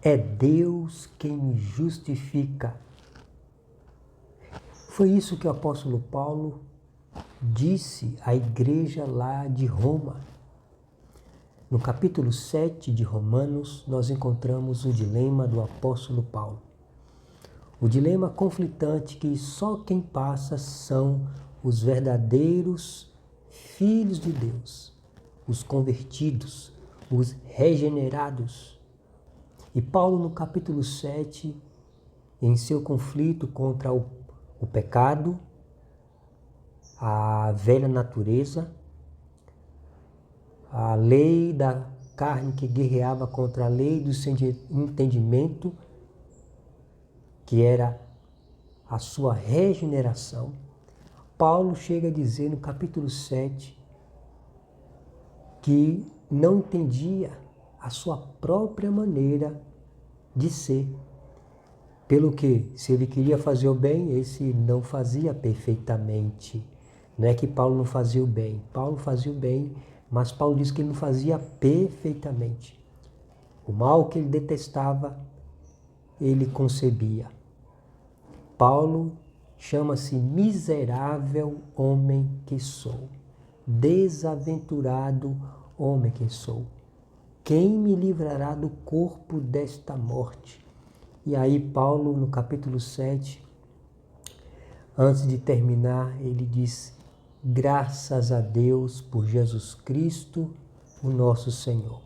É Deus quem me justifica. Foi isso que o apóstolo Paulo disse à igreja lá de Roma. No capítulo 7 de Romanos, nós encontramos o dilema do apóstolo Paulo. O dilema conflitante que só quem passa são os verdadeiros filhos de Deus, os convertidos, os regenerados. E Paulo, no capítulo 7, em seu conflito contra o pecado, a velha natureza, a lei da carne que guerreava contra a lei do entendimento, que era a sua regeneração, Paulo chega a dizer no capítulo 7 que não entendia a sua própria maneira de ser. Pelo que, se ele queria fazer o bem, esse não fazia perfeitamente. Não é que Paulo não fazia o bem. Paulo fazia o bem, mas Paulo diz que ele não fazia perfeitamente. O mal que ele detestava, ele concebia. Paulo chama-se miserável homem que sou, desaventurado homem que sou. Quem me livrará do corpo desta morte? E aí Paulo, no capítulo 7, antes de terminar, ele diz: graças a Deus por Jesus Cristo, o nosso Senhor.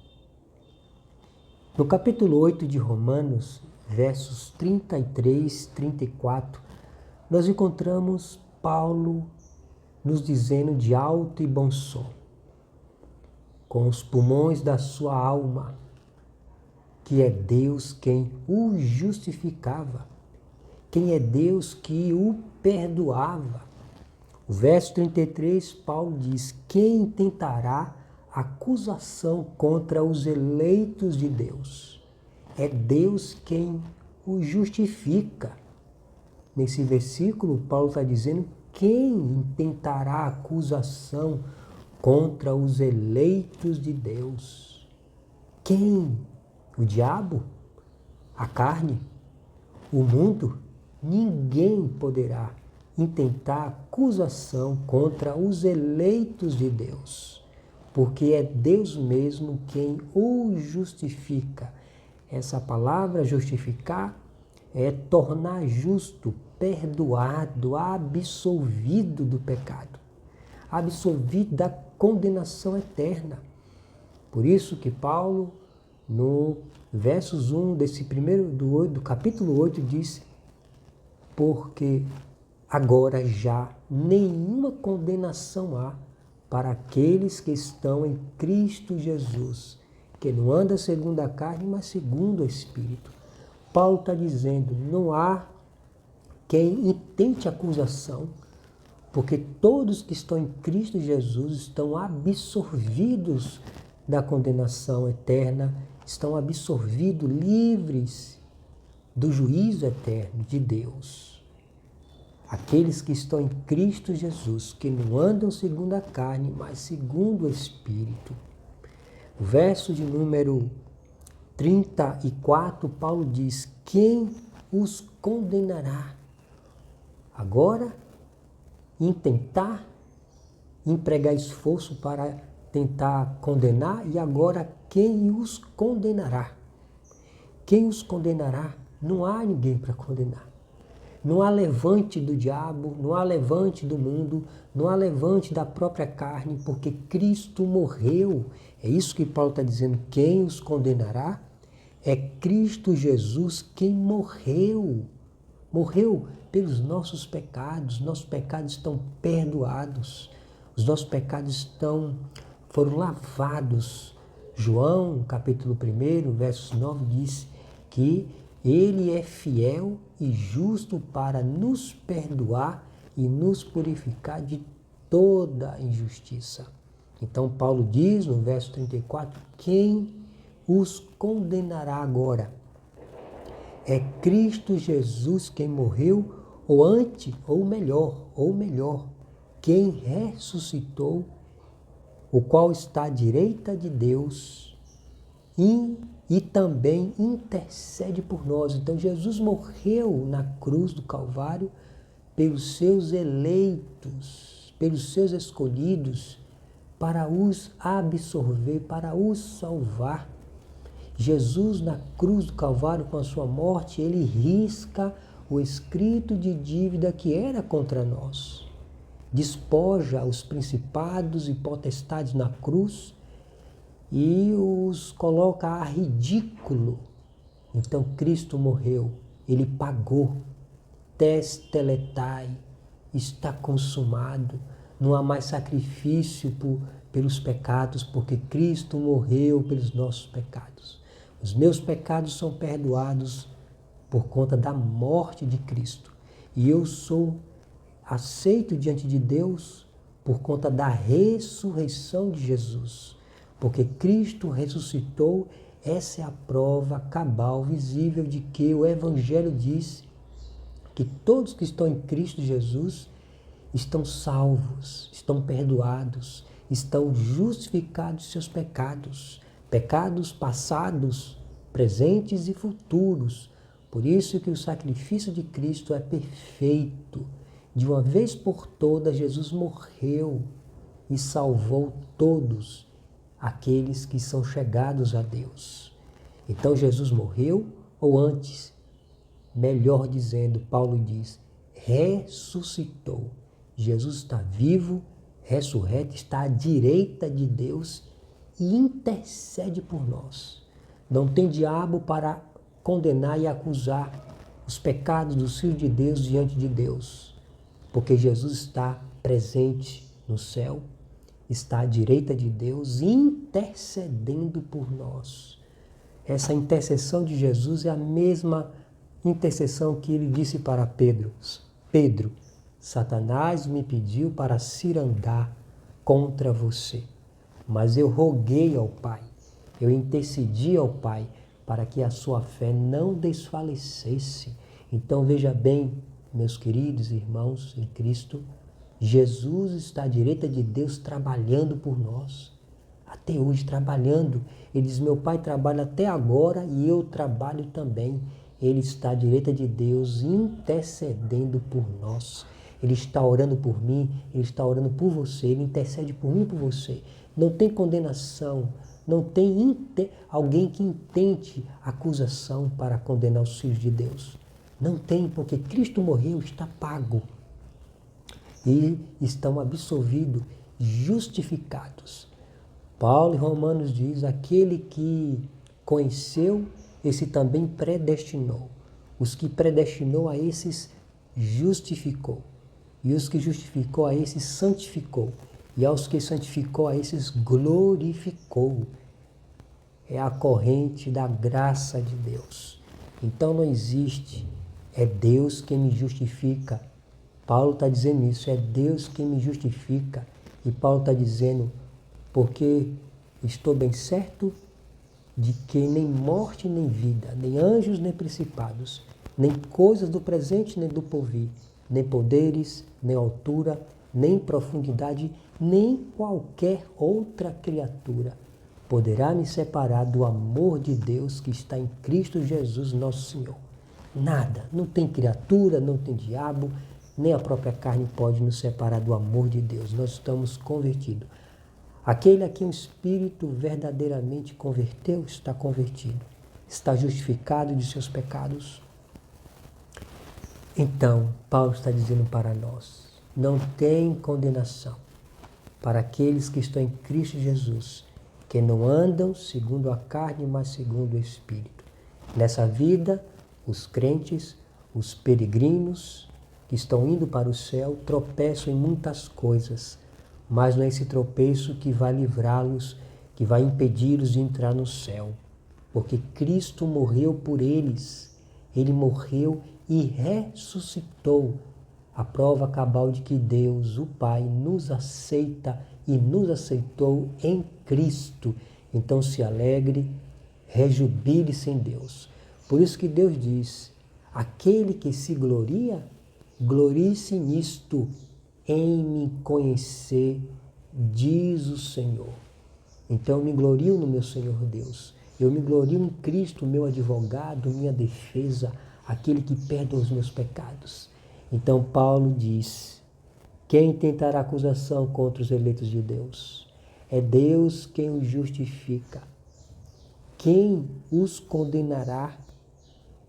No capítulo 8 de Romanos, versos 33, 34, nós encontramos Paulo nos dizendo de alto e bom som, com os pulmões da sua alma, que é Deus quem o justificava, quem é Deus que o perdoava. O verso 33, Paulo diz: quem tentará acusação contra os eleitos de Deus? É Deus quem o justifica. Nesse versículo, Paulo está dizendo: quem intentará acusação contra os eleitos de Deus? Quem? O diabo? A carne? O mundo? Ninguém poderá intentar acusação contra os eleitos de Deus, porque é Deus mesmo quem o justifica. Essa palavra justificar é tornar justo, perdoado, absolvido do pecado, absolvido da condenação eterna. Por isso que Paulo, no versos 1 do capítulo 8, diz: porque agora já nenhuma condenação há para aqueles que estão em Cristo Jesus, que não anda segundo a carne, mas segundo o Espírito. Paulo está dizendo: não há quem intente acusação, porque todos que estão em Cristo Jesus estão absorvidos da condenação eterna, estão absorvidos, livres do juízo eterno de Deus. Aqueles que estão em Cristo Jesus, que não andam segundo a carne, mas segundo o Espírito. O verso de número 34, Paulo diz: quem os condenará? Agora, intentar empregar esforço para tentar condenar, e agora quem os condenará? Quem os condenará? Não há ninguém para condenar. Não há levante do diabo, não há levante do mundo, não há levante da própria carne, porque Cristo morreu. É isso que Paulo está dizendo. Quem os condenará? É Cristo Jesus quem morreu. Morreu pelos nossos pecados. Nossos pecados estão perdoados. Os nossos pecados foram lavados. João, capítulo 1, versos 9, diz que Ele é fiel e justo para nos perdoar e nos purificar de toda injustiça. Então Paulo diz no verso 34, quem os condenará agora? É Cristo Jesus quem morreu, ou melhor, quem ressuscitou, o qual está à direita de Deus e também intercede por nós. Então Jesus morreu na cruz do Calvário pelos seus eleitos, pelos seus escolhidos, para os absorver, para os salvar. Jesus, na cruz do Calvário, com a sua morte, ele risca o escrito de dívida que era contra nós. Despoja os principados e potestades na cruz e os coloca a ridículo. Então Cristo morreu, ele pagou. Testeletai, está consumado. Não há mais sacrifício pelos pecados, porque Cristo morreu pelos nossos pecados. Os meus pecados são perdoados por conta da morte de Cristo. E eu sou aceito diante de Deus por conta da ressurreição de Jesus. Porque Cristo ressuscitou, essa é a prova cabal, visível de que o Evangelho diz que todos que estão em Cristo Jesus estão salvos, estão perdoados, estão justificados de seus pecados. Pecados passados, presentes e futuros. Por isso que o sacrifício de Cristo é perfeito. De uma vez por todas, Jesus morreu e salvou todos aqueles que são chegados a Deus. Então Jesus morreu, ou antes, melhor dizendo, Paulo diz, ressuscitou. Jesus está vivo, ressurreto, está à direita de Deus e intercede por nós. Não tem diabo para condenar e acusar os pecados dos filhos de Deus diante de Deus, porque Jesus está presente no céu, está à direita de Deus, intercedendo por nós. Essa intercessão de Jesus é a mesma intercessão que ele disse para Pedro. Pedro, Satanás me pediu para cirandar contra você, mas eu roguei ao Pai, eu intercedi ao Pai para que a sua fé não desfalecesse. Então veja bem, meus queridos irmãos em Cristo, Jesus está à direita de Deus trabalhando por nós. Até hoje trabalhando. Ele diz, meu Pai trabalha até agora e eu trabalho também. Ele está à direita de Deus intercedendo por nós. Ele está orando por mim, ele está orando por você, ele intercede por mim e por você. Não tem condenação, não tem alguém que intente acusação para condenar os filhos de Deus. Não tem, porque Cristo morreu, está pago. E estão absolvidos, justificados. Paulo em Romanos diz, aquele que conheceu, esse também predestinou. Os que predestinou a esses justificou. E os que justificou a esses santificou. E aos que santificou a esses glorificou. É a corrente da graça de Deus. Então não existe, é Deus quem me justifica. Paulo está dizendo isso, é Deus quem me justifica. E Paulo está dizendo, porque estou bem certo de que nem morte nem vida, nem anjos nem principados, nem coisas do presente nem do porvir, nem poderes, nem altura, nem profundidade, nem qualquer outra criatura poderá me separar do amor de Deus que está em Cristo Jesus nosso Senhor. Nada, não tem criatura, não tem diabo, nem a própria carne pode nos separar do amor de Deus. Nós estamos convertidos. Aquele a quem o Espírito verdadeiramente converteu, está convertido. Está justificado de seus pecados. Então, Paulo está dizendo para nós, não tem condenação para aqueles que estão em Cristo Jesus, que não andam segundo a carne, mas segundo o Espírito. Nessa vida, os crentes, os peregrinos que estão indo para o céu, tropeçam em muitas coisas, mas não é esse tropeço que vai livrá-los, que vai impedi-los de entrar no céu. Porque Cristo morreu por eles. Ele morreu e ressuscitou. A prova cabal de que Deus, o Pai, nos aceita e nos aceitou em Cristo. Então se alegre, rejubile-se em Deus. Por isso que Deus diz, aquele que se gloria, glorie-se nisto, em me conhecer, diz o Senhor. Então eu me glorio no meu Senhor Deus. Eu me glorio em Cristo, meu advogado, minha defesa, aquele que perdoa os meus pecados. Então Paulo diz: quem tentará acusação contra os eleitos de Deus? É Deus quem os justifica. Quem os condenará?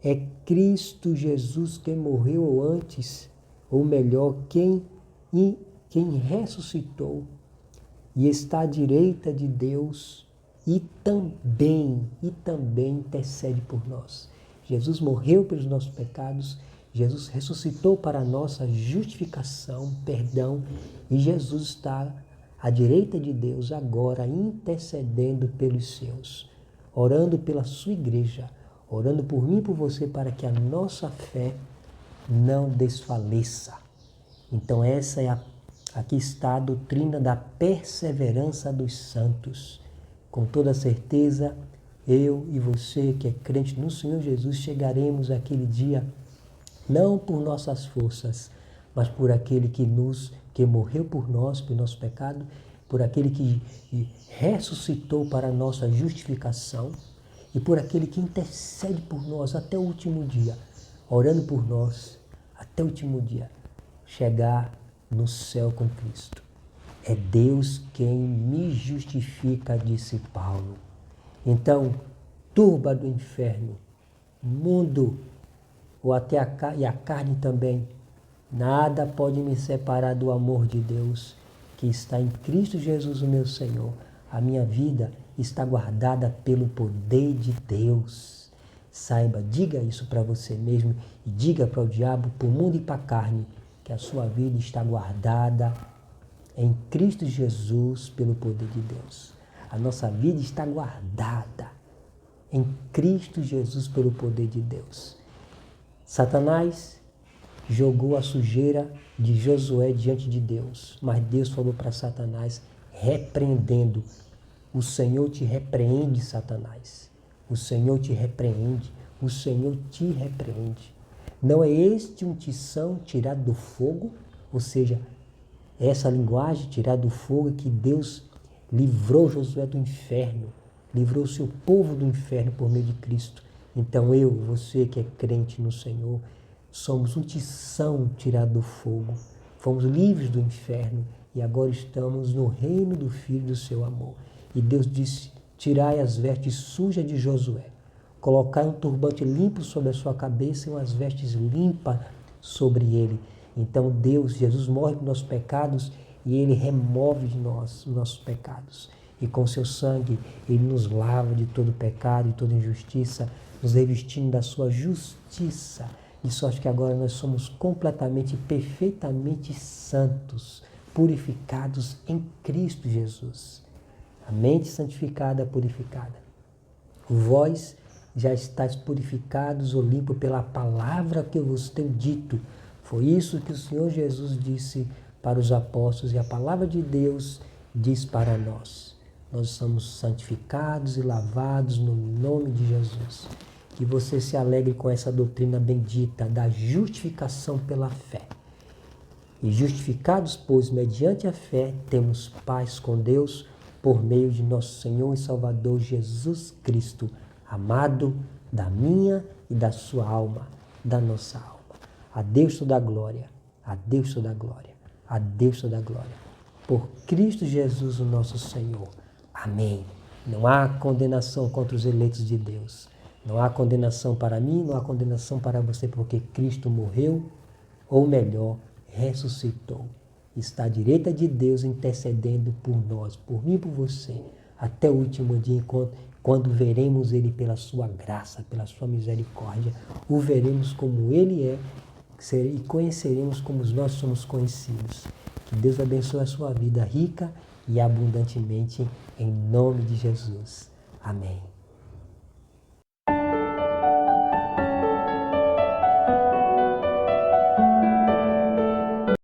É Cristo Jesus quem morreu antes, ou melhor, quem ressuscitou e está à direita de Deus e também intercede por nós. Jesus morreu pelos nossos pecados, Jesus ressuscitou para a nossa justificação, perdão, e Jesus está à direita de Deus agora intercedendo pelos seus, orando pela sua igreja, orando por mim e por você para que a nossa fé não desfaleça. Então aqui está a doutrina da perseverança dos santos. Com toda certeza, eu e você que é crente no Senhor Jesus chegaremos àquele dia não por nossas forças, mas por aquele que morreu por nós, pelo nosso pecado, por aquele que ressuscitou para a nossa justificação e por aquele que intercede por nós até o último dia, orando por nós até o último dia, chegar no céu com Cristo. É Deus quem me justifica, disse Paulo. Então, turba do inferno, mundo, ou até a carne também, nada pode me separar do amor de Deus, que está em Cristo Jesus, o meu Senhor. A minha vida está guardada pelo poder de Deus. Saiba, diga isso para você mesmo e diga para o diabo, para o mundo e para a carne, que a sua vida está guardada em Cristo Jesus pelo poder de Deus. A nossa vida está guardada em Cristo Jesus pelo poder de Deus. Satanás jogou a sujeira de Josué diante de Deus, mas Deus falou para Satanás, repreendendo: o Senhor te repreende, Satanás. O Senhor te repreende. O Senhor te repreende. Não é este um tição tirado do fogo? Ou seja, essa linguagem tirada do fogo que Deus livrou Josué do inferno, livrou o seu povo do inferno por meio de Cristo. Então eu, você que é crente no Senhor, somos um tição tirado do fogo. Fomos livres do inferno e agora estamos no reino do Filho do seu amor. E Deus disse: tirai as vestes sujas de Josué, colocai um turbante limpo sobre a sua cabeça e umas vestes limpas sobre ele. Então Jesus morre por nossos pecados e ele remove de nós os nossos pecados. E com seu sangue ele nos lava de todo pecado e toda injustiça, nos revestindo da sua justiça, de sorte que agora nós somos completamente e perfeitamente santos, purificados em Cristo Jesus. A mente santificada, purificada. Vós já estáis purificados ou limpos pela palavra que eu vos tenho dito. Foi isso que o Senhor Jesus disse para os apóstolos e a palavra de Deus diz para nós. Nós somos santificados e lavados no nome de Jesus. Que você se alegre com essa doutrina bendita da justificação pela fé. E justificados, pois, mediante a fé, temos paz com Deus por meio de nosso Senhor e Salvador Jesus Cristo, amado da minha e da sua alma, da nossa alma. A Deus toda a glória, a Deus toda a glória, a Deus toda a glória. Por Cristo Jesus, o nosso Senhor. Amém. Não há condenação contra os eleitos de Deus. Não há condenação para mim, não há condenação para você, porque Cristo morreu, ou melhor, ressuscitou. Está à direita de Deus intercedendo por nós, por mim e por você, até o último dia, quando veremos Ele pela sua graça, pela sua misericórdia, o veremos como Ele é e conheceremos como nós somos conhecidos. Que Deus abençoe a sua vida rica e abundantemente, em nome de Jesus. Amém.